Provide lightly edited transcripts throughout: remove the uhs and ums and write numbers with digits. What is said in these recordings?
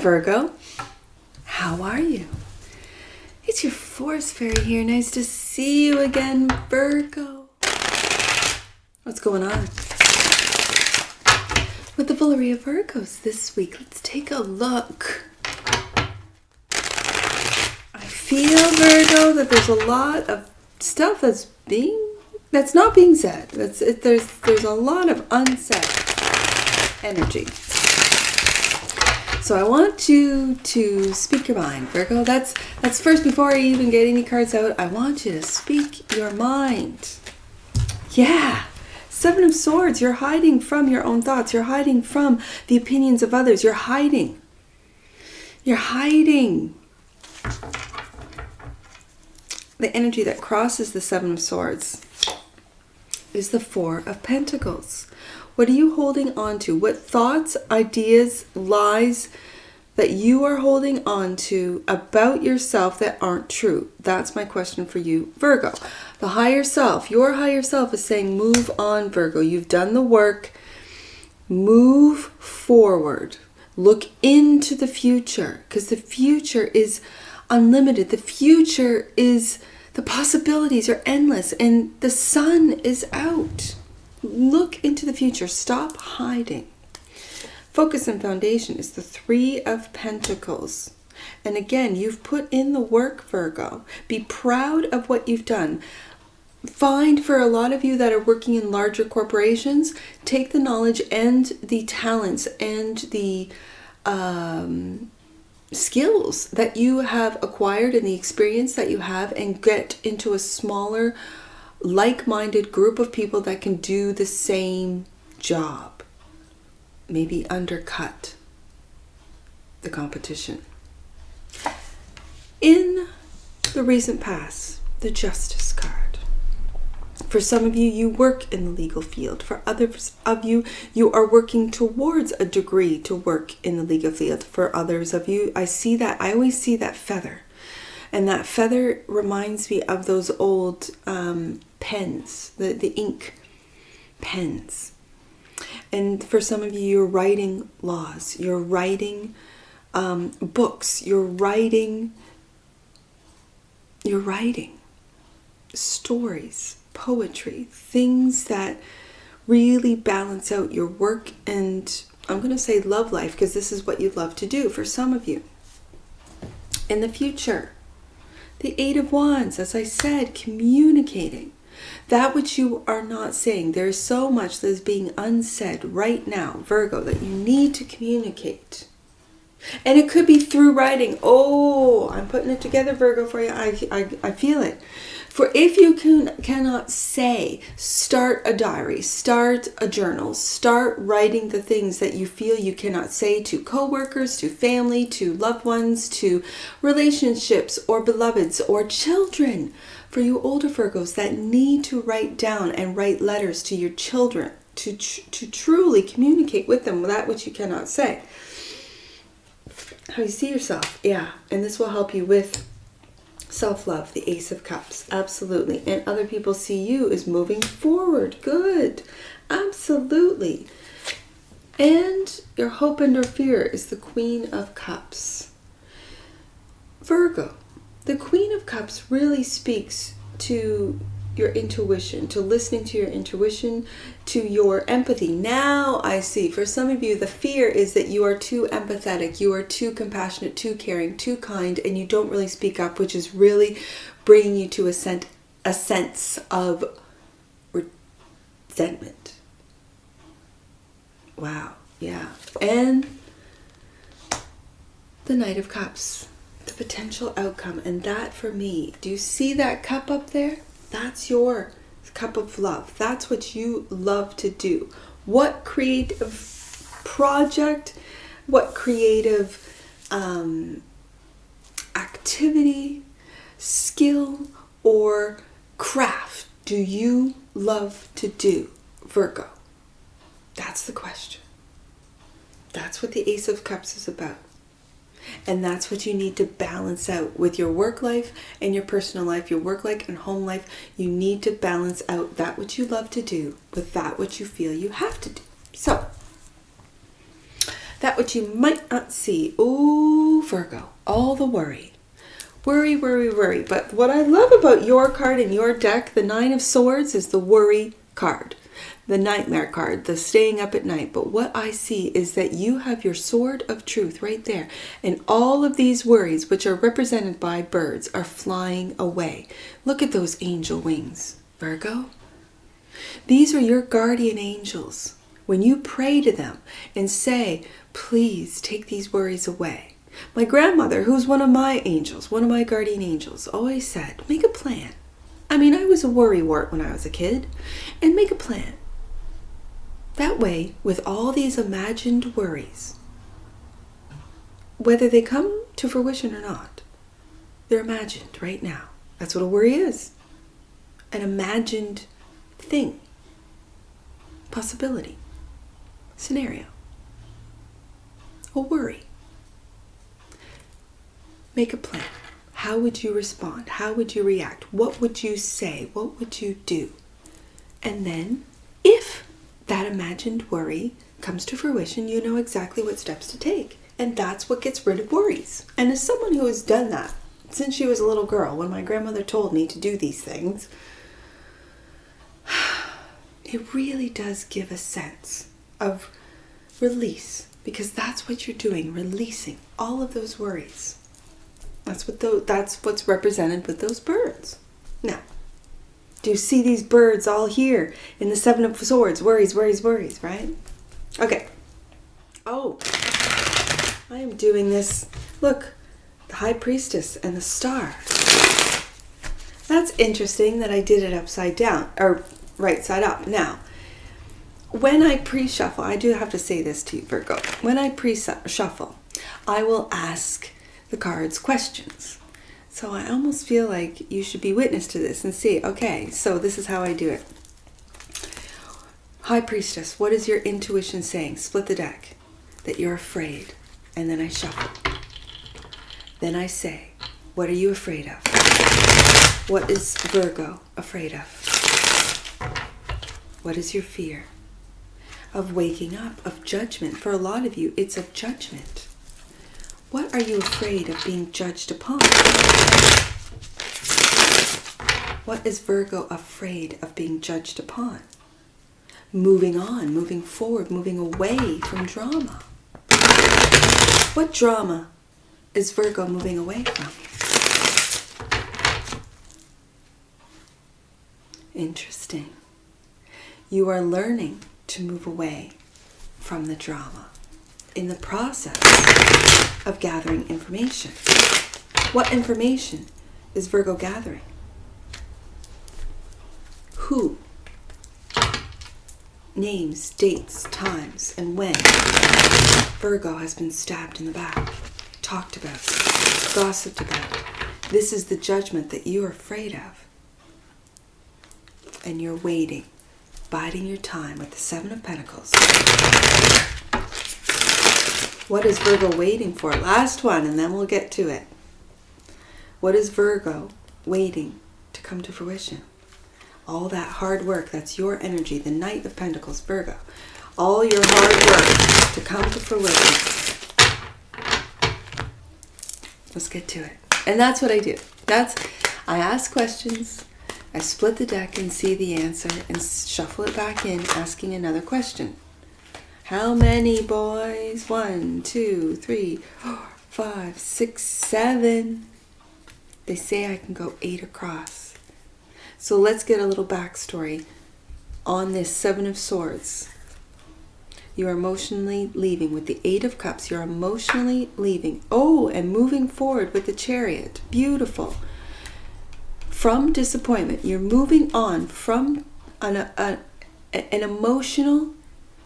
Virgo. How are you? It's your force fairy here. Nice to see you again, Virgo. What's going on with the Valerie of Virgos this week? Let's take a look. I feel, Virgo, that there's a lot of stuff that's not being said. There's a lot of unsaid energy. So I want you to speak your mind, Virgo. That's first, before I even get any cards out, I want you to speak your mind. Yeah. Seven of Swords. You're hiding from your own thoughts. You're hiding from the opinions of others. You're hiding. You're hiding. The energy that crosses the Seven of Swords is the Four of Pentacles. What are you holding on to? What thoughts, ideas, lies that you are holding on to about yourself that aren't true? That's my question for you, Virgo. The higher self, your higher self is saying, move on, Virgo. You've done the work. Move forward. Look into the future, because the future is unlimited. The future is, the possibilities are endless, and the sun is out. Look into the future. Stop hiding. Focus and foundation is the Three of Pentacles. And again, you've put in the work, Virgo. Be proud of what you've done. Find, for a lot of you that are working in larger corporations, take the knowledge and the talents and the skills that you have acquired and the experience that you have, and get into a smaller, like-minded group of people that can do the same job. Maybe undercut the competition. In the recent past, the Justice card. For some of you, you work in the legal field. For others of you, you are working towards a degree to work in the legal field. For others of you, I always see that feather. And that feather reminds me of those old pens, the ink pens. And for some of you, you're writing laws, you're writing books, you're writing stories, poetry, things that really balance out your work and, I'm going to say, love life, because this is what you love to do for some of you. In the future, the Eight of Wands, as I said, communicating. That which you are not saying. There's so much that is being unsaid right now, Virgo, that you need to communicate. And it could be through writing. Oh, I'm putting it together, Virgo, for you. I feel it. For if you cannot say, start a diary, start a journal, start writing the things that you feel you cannot say to coworkers, to family, to loved ones, to relationships or beloveds or children. For you older Virgos that need to write down and write letters to your children to truly communicate with them that which you cannot say. How you see yourself. Yeah. And this will help you with self-love, the Ace of Cups. Absolutely. And other people see you as moving forward. Good. Absolutely. And your hope and your fear is the Queen of Cups. Virgo. The Queen of Cups really speaks to your intuition, to listening to your intuition, to your empathy. Now I see, for some of you, the fear is that you are too empathetic, you are too compassionate, too caring, too kind, and you don't really speak up, which is really bringing you to a sense of resentment. Wow, yeah. And the Knight of Cups. The potential outcome, and that for me, do you see that cup up there? That's your cup of love. That's what you love to do. What creative project, what creative activity, skill, or craft do you love to do, Virgo? That's the question. That's what the Ace of Cups is about. And that's what you need to balance out with your work life and your personal life, your work life and home life. You need to balance out that which you love to do with that which you feel you have to do. So, that which you might not see. Ooh, Virgo, all the worry. Worry, worry, worry. But what I love about your card in your deck, the Nine of Swords, is the worry card. The nightmare card, the staying up at night. But what I see is that you have your sword of truth right there. And all of these worries, which are represented by birds, are flying away. Look at those angel wings, Virgo. These are your guardian angels. When you pray to them and say, please take these worries away. My grandmother, who's one of my angels, one of my guardian angels, always said, make a plan. I mean, I was a worrywart when I was a kid. And make a plan. That way, with all these imagined worries, whether they come to fruition or not, they're imagined right now. That's what a worry is. An imagined thing. Possibility. Scenario. A worry. Make a plan. How would you respond? How would you react? What would you say? What would you do? And then, if that imagined worry comes to fruition, you know exactly what steps to take. And that's what gets rid of worries. And as someone who has done that since she was a little girl, when my grandmother told me to do these things, it really does give a sense of release. Because that's what you're doing, releasing all of those worries. That's what's represented with those birds. Now, do you see these birds all here in the Seven of Swords? Worries, worries, worries, right? Okay. Oh, I am doing this. Look, the High Priestess and the Star. That's interesting that I did it upside down, or right side up. Now, when I pre-shuffle, I do have to say this to you, Virgo. When I pre-shuffle, I will ask the cards questions. So I almost feel like you should be witness to this and see, okay, so this is how I do it. High Priestess, what is your intuition saying? Split the deck. That you're afraid. And then I shuffle. Then I say, what are you afraid of? What is Virgo afraid of? What is your fear? Of waking up, of judgment. For a lot of you, it's of judgment. What are you afraid of being judged upon? What is Virgo afraid of being judged upon? Moving on, moving forward, moving away from drama. What drama is Virgo moving away from? Interesting. You are learning to move away from the drama in the process of gathering information. What information is Virgo gathering? Who? Names, dates, times, and when Virgo has been stabbed in the back, talked about, gossiped about. This is the judgment that you are afraid of. And you're waiting, biding your time with the Seven of Pentacles. What is Virgo waiting for? Last one, and then we'll get to it. What is Virgo waiting to come to fruition? All that hard work, that's your energy, the Knight of Pentacles, Virgo. All your hard work to come to fruition. Let's get to it. And that's what I do. I ask questions, I split the deck and see the answer, and shuffle it back in, asking another question. How many, boys? 1, 2, 3, 4, 5, 6, 7. They say I can go 8 across. So let's get a little backstory on this Seven of Swords. You're emotionally leaving with the 8 of Cups. You're emotionally leaving. Oh, and moving forward with the Chariot. Beautiful. From disappointment. You're moving on from an emotional,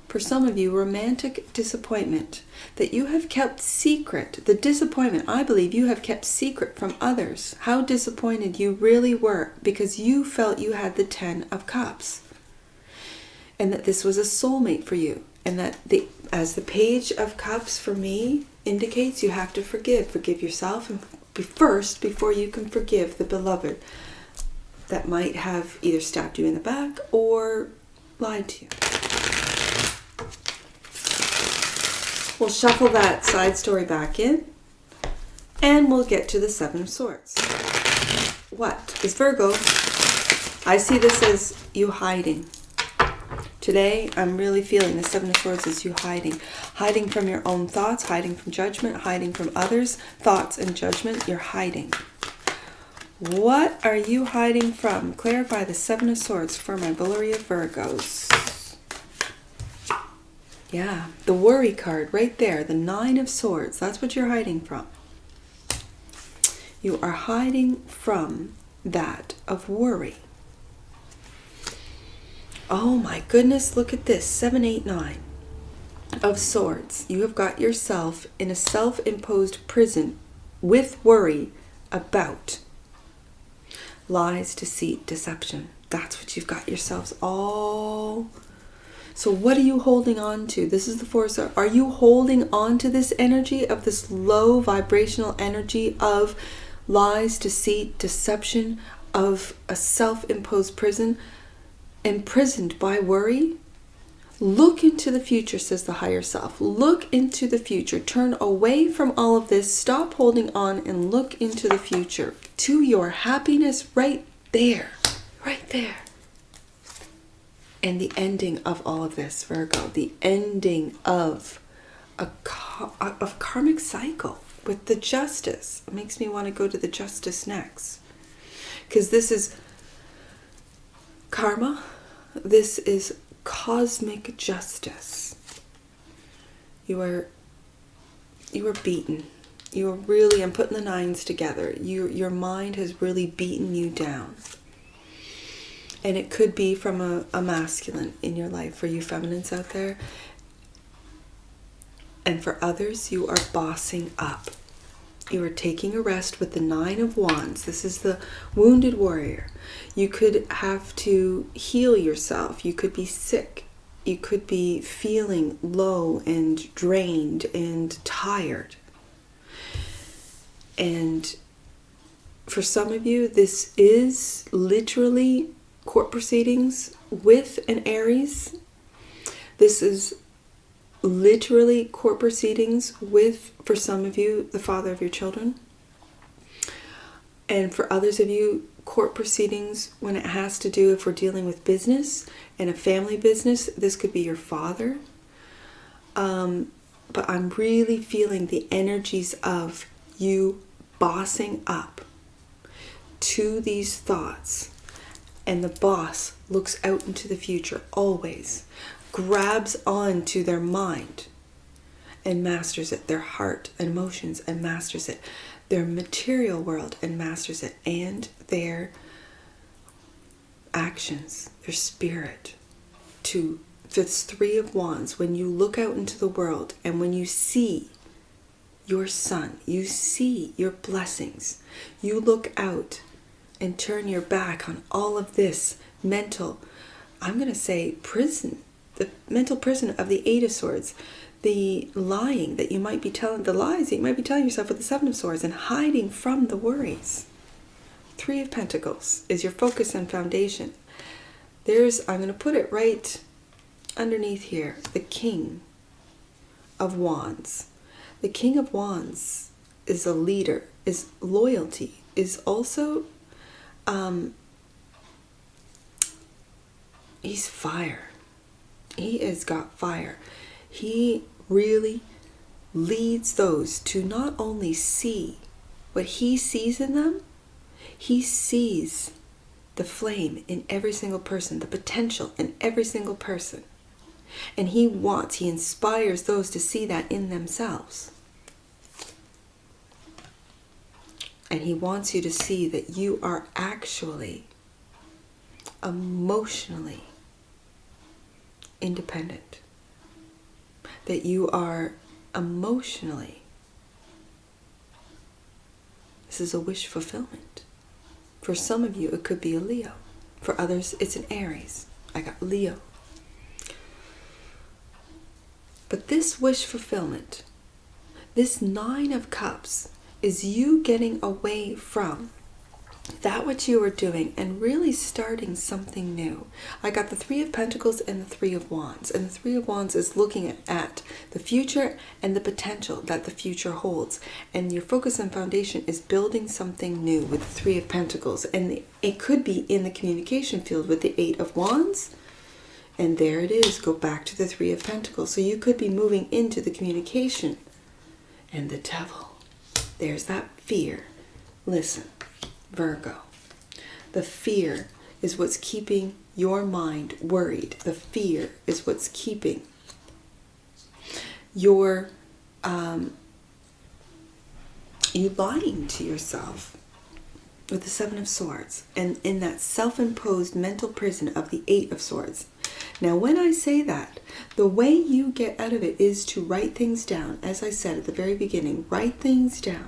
for some of you, romantic disappointment that you have kept secret. The disappointment, I believe, you have kept secret from others. How disappointed you really were because you felt you had the 10 of Cups. And that this was a soulmate for you. And that as the Page of Cups for me indicates, you have to forgive. Forgive yourself and first before you can forgive the beloved that might have either stabbed you in the back or lied to you. We'll shuffle that side story back in, and we'll get to the Seven of Swords. What is Virgo? I see this as you hiding. Today, I'm really feeling the Seven of Swords as you hiding. Hiding from your own thoughts, hiding from judgment, hiding from others' thoughts and judgment. You're hiding. What are you hiding from? Clarify the Seven of Swords for my Bullery of Virgos. Yeah, the worry card right there, the Nine of Swords. That's what you're hiding from. You are hiding from that of worry. Oh my goodness, look at this. 7, 8, 9 of Swords. You have got yourself in a self-imposed prison with worry about lies, deceit, deception. That's what you've got yourselves all. So what are you holding on to? This is the Four of Swords. Are you holding on to this energy of this low vibrational energy of lies, deceit, deception, of a self-imposed prison? Imprisoned by worry? Look into the future, says the higher self. Look into the future. Turn away from all of this. Stop holding on and look into the future. To your happiness right there. Right there. And the ending of all of this, Virgo. The ending of a karmic cycle with the Justice. It makes me want to go to the Justice next. Because this is karma. This is cosmic justice. You are beaten. You are really, I'm putting the nines together. Your mind has really beaten you down. And it could be from a masculine in your life, for you feminines out there. And for others, you are bossing up. You are taking a rest with the Nine of Wands. This is the wounded warrior. You could have to heal yourself. You could be sick. You could be feeling low and drained and tired. And for some of you, this is literally court proceedings with an Aries. This is literally court proceedings with, for some of you, the father of your children. And for others of you, court proceedings when it has to do, if we're dealing with business and a family business, this could be your father. But I'm really feeling the energies of you bossing up to these thoughts. And the boss looks out into the future always. Grabs onto their mind and masters it, their heart and emotions and masters it, their material world and masters it, and their actions, their spirit. To this Three of Wands, when you look out into the world and when you see your sun, you see your blessings, you look out and turn your back on all of this mental, I'm going to say prison, the mental prison of the Eight of Swords, the lying that you might be telling, the lies that you might be telling yourself with the Seven of Swords, and hiding from the worries. Three of Pentacles is your focus and foundation. I'm going to put it right underneath here, the King of Wands. The King of Wands is a leader, is loyalty, is also, he's fire. He has got fire. He really leads those to not only see what he sees in them, he sees the flame in every single person, the potential in every single person. And he inspires those to see that in themselves. And he wants you to see that you are actually emotionally independent. That you are emotionally, this is a wish fulfillment. For some of you, it could be a Leo. For others, it's an Aries. I got Leo. But this wish fulfillment, this Nine of Cups, is you getting away from that what you are doing and really starting something new. I got the Three of Pentacles and the Three of Wands. And the Three of Wands is looking at the future and the potential that the future holds. And your focus and foundation is building something new with the Three of Pentacles. And it could be in the communication field with the Eight of Wands. And there it is. Go back to the Three of Pentacles. So you could be moving into the communication. And the Devil. There's that fear. Listen. Virgo, the fear is what's keeping your mind worried. The fear is what's keeping your you lying to yourself with the Seven of Swords and in that self-imposed mental prison of the Eight of Swords. Now, when I say that, the way you get out of it is to write things down. As I said at the very beginning, write things down.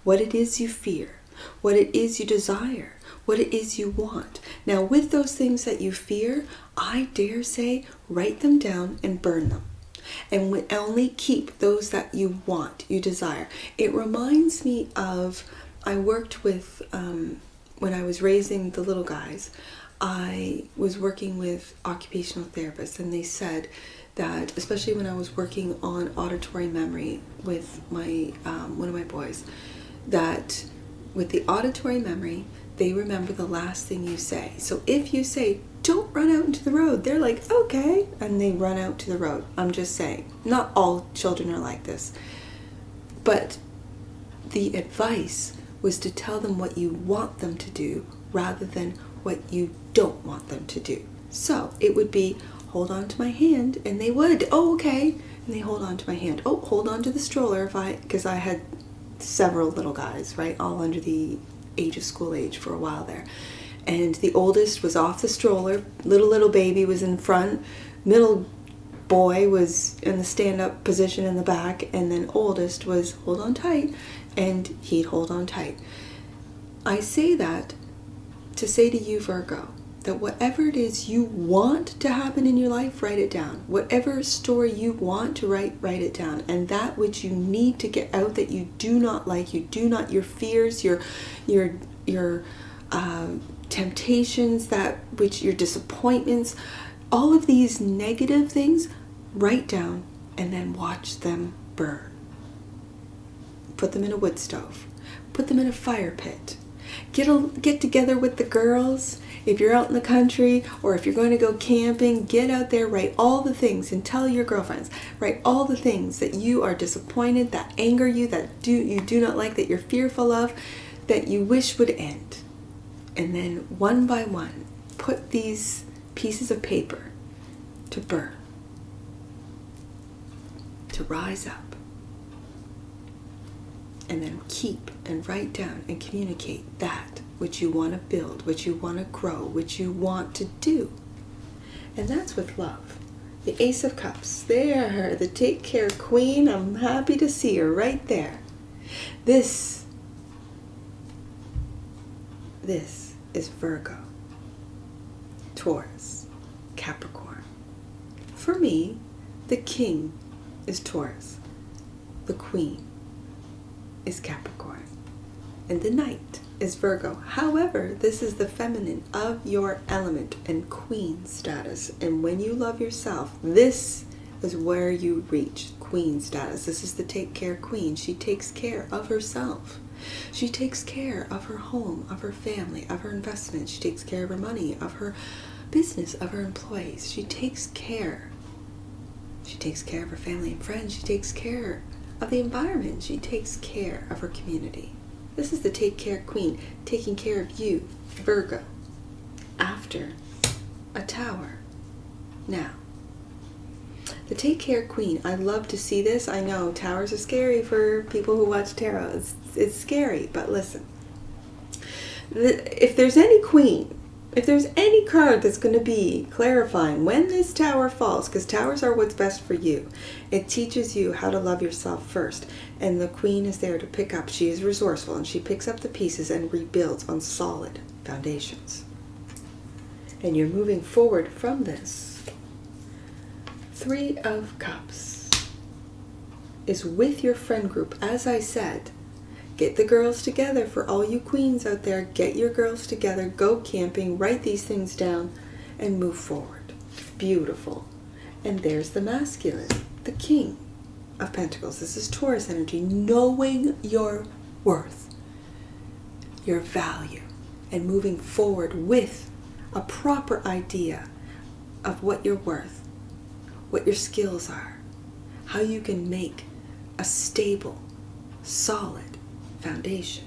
What it is you fear. What it is you desire, what it is you want. Now, with those things that you fear, I dare say, write them down and burn them. And only keep those that you want, you desire. It reminds me of, I worked with, when I was raising the little guys, I was working with occupational therapists, and they said that, especially when I was working on auditory memory with my one of my boys, that with the auditory memory, they remember the last thing you say. So if you say, don't run out into the road, they're like, okay, and they run out to the road. I'm just saying, not all children are like this. But the advice was to tell them what you want them to do rather than what you don't want them to do. So it would be, hold on to my hand, and they would, oh, okay, and they hold on to my hand. Oh, hold on to the stroller because I had several little guys, right, all under the age of school age for a while there. And the oldest was off the stroller, little baby was in front, middle boy was in the stand-up position in the back, and then oldest was hold on tight, and he'd hold on tight. I say that to say to you, Virgo, that whatever it is you want to happen in your life, write it down. Whatever story you want to write it down. And that which you need to get out that you do not like, your fears, your temptations, that which your disappointments, all of these negative things, write down and then watch them burn. Put them in a wood stove. Put them in a fire pit. Get together with the girls. If you're out in the country or if you're going to go camping, get out there, write all the things and tell your girlfriends, write all the things that you are disappointed, that anger you, that you do not like, that you're fearful of, that you wish would end. And then one by one, put these pieces of paper to burn, to rise up. And then keep and write down and communicate that which you want to build, which you want to grow, which you want to do. And that's with love. The Ace of Cups. There, the Take Care Queen. I'm happy to see her right there. This is Virgo, Taurus, Capricorn. For me, the King is Taurus. The Queen is Capricorn. And the Knight is Virgo. However, this is the feminine of your element and queen status. And when you love yourself, this is where you reach queen status. This is the Take Care Queen. She takes care of herself. She takes care of her home, of her family, of her investments. She takes care of her money, of her business, of her employees. She takes care. She takes care of her family and friends. She takes care of the environment. She takes care of her community. This is the Take Care Queen, taking care of you, Virgo, after a tower. Now, the Take Care Queen, I love to see this. I know towers are scary for people who watch tarot. It's scary, but listen. If there's any queen, if there's any card that's going to be clarifying when this tower falls, because towers are what's best for you, it teaches you how to love yourself first. And the queen is there to pick up. She is resourceful, and she picks up the pieces and rebuilds on solid foundations. And you're moving forward from this. Three of Cups is with your friend group. As I said, Get the girls together. For all you queens out there, get your girls together, go camping, write these things down, and move forward. Beautiful. And there's the masculine, the King of Pentacles. This is Taurus energy, knowing your worth, your value, and moving forward with a proper idea of what you're worth, what your skills are, how you can make a stable, solid foundation.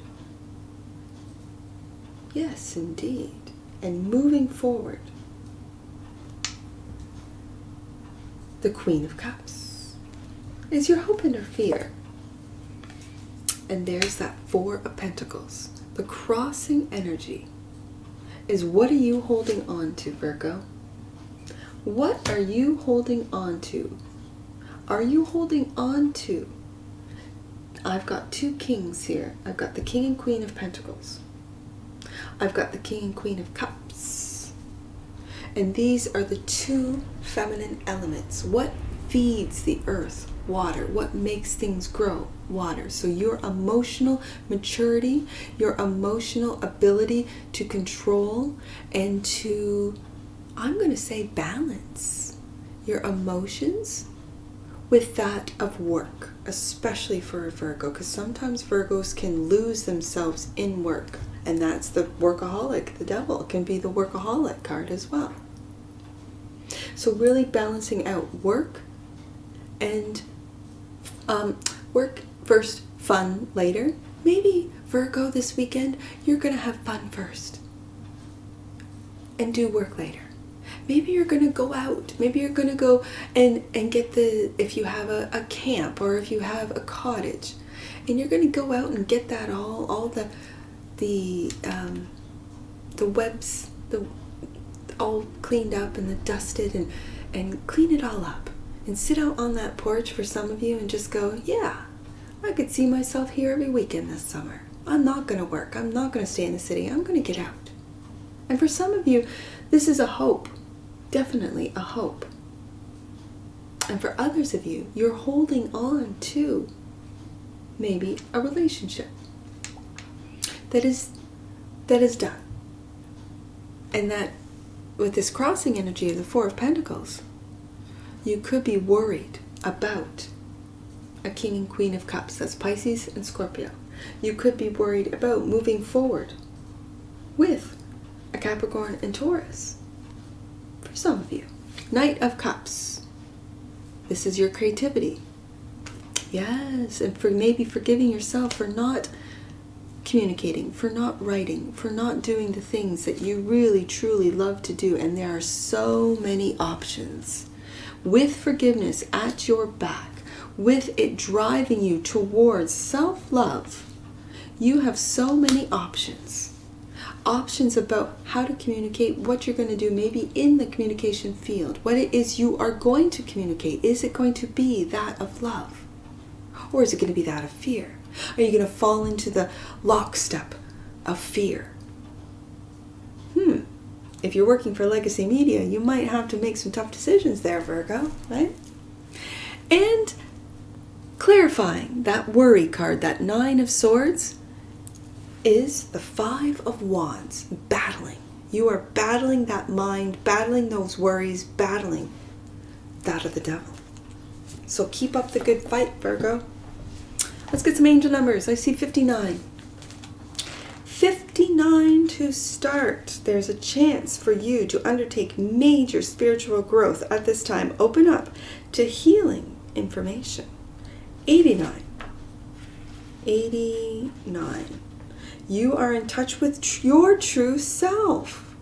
Yes, indeed. And moving forward. The Queen of Cups. Is your hope and your fear? And there's that Four of Pentacles. The crossing energy is, what are you holding on to, Virgo? What are you holding on to? Are you holding on to? I've got two kings here. I've got the King and Queen of Pentacles. I've got the King and Queen of Cups. And these are the two feminine elements. What feeds the earth? Water. What makes things grow? Water. So your emotional maturity, your emotional ability to control and to, I'm going to say, balance your emotions with that of work, especially for a Virgo, because sometimes Virgos can lose themselves in work, and that's the workaholic. The devil can be the workaholic card as well. So really balancing out work and work first, fun later. Maybe Virgo this weekend, you're going to have fun first and do work later. Maybe you're going to go out. Maybe you're going to go and get if you have a camp or if you have a cottage, and you're going to go out and get that all the webs, all cleaned up and the dusted, and clean it all up and sit out on that porch for some of you and just go, yeah, I could see myself here every weekend this summer. I'm not going to work. I'm not going to stay in the city. I'm going to get out. And for some of you, this is a hope. Definitely a hope. And for others of you, you're holding on to maybe a relationship that is done. And that with this crossing energy of the Four of Pentacles, you could be worried about a King and Queen of Cups. That's Pisces and Scorpio. You could be worried about moving forward with a Capricorn and Taurus. For some of you, Knight of Cups. This is your creativity. Yes, and for maybe forgiving yourself for not communicating, for not writing, for not doing the things that you really truly love to do. And there are so many options. With forgiveness at your back, with it driving you towards self-love, you have so many options. Options about how to communicate, what you're going to do, maybe in the communication field, what it is you are going to communicate. Is it going to be that of love? Or is it going to be that of fear? Are you going to fall into the lockstep of fear? If you're working for legacy media, you might have to make some tough decisions there, Virgo, right? And clarifying that worry card, that Nine of Swords, is the Five of Wands. Battling. You are battling that mind, battling those worries, battling that of the devil. So keep up the good fight, Virgo. Let's get some angel numbers. I see 59. 59 to start. There's a chance for you to undertake major spiritual growth at this time. Open up to healing information. 89. 89. You are in touch with your true self.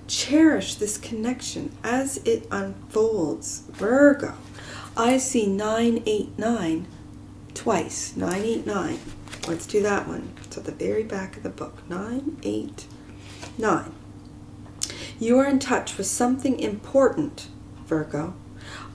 Cherish this connection as it unfolds. Virgo. I see 989 twice. 989. Let's do that one. It's at the very back of the book. 989. You are in touch with something important, Virgo.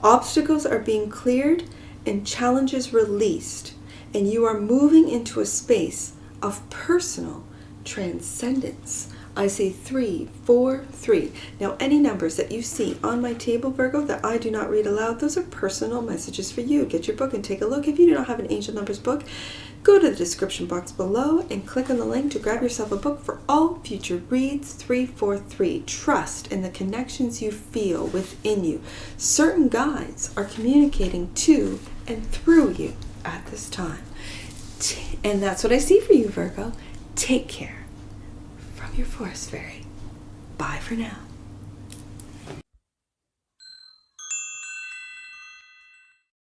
Obstacles are being cleared and challenges released, and you are moving into a space of personal transcendence. I see 3, 4, 3. Now, any numbers that you see on my table, Virgo, that I do not read aloud, those are personal messages for you. Get your book and take a look. If you do not have an Angel Numbers book, go to the description box below and click on the link to grab yourself a book for all future reads. 343. Trust in the connections you feel within you. Certain guides are communicating to and through you at this time. And that's what I see for you, Virgo. Take care. From your Forest Fairy. Bye for now.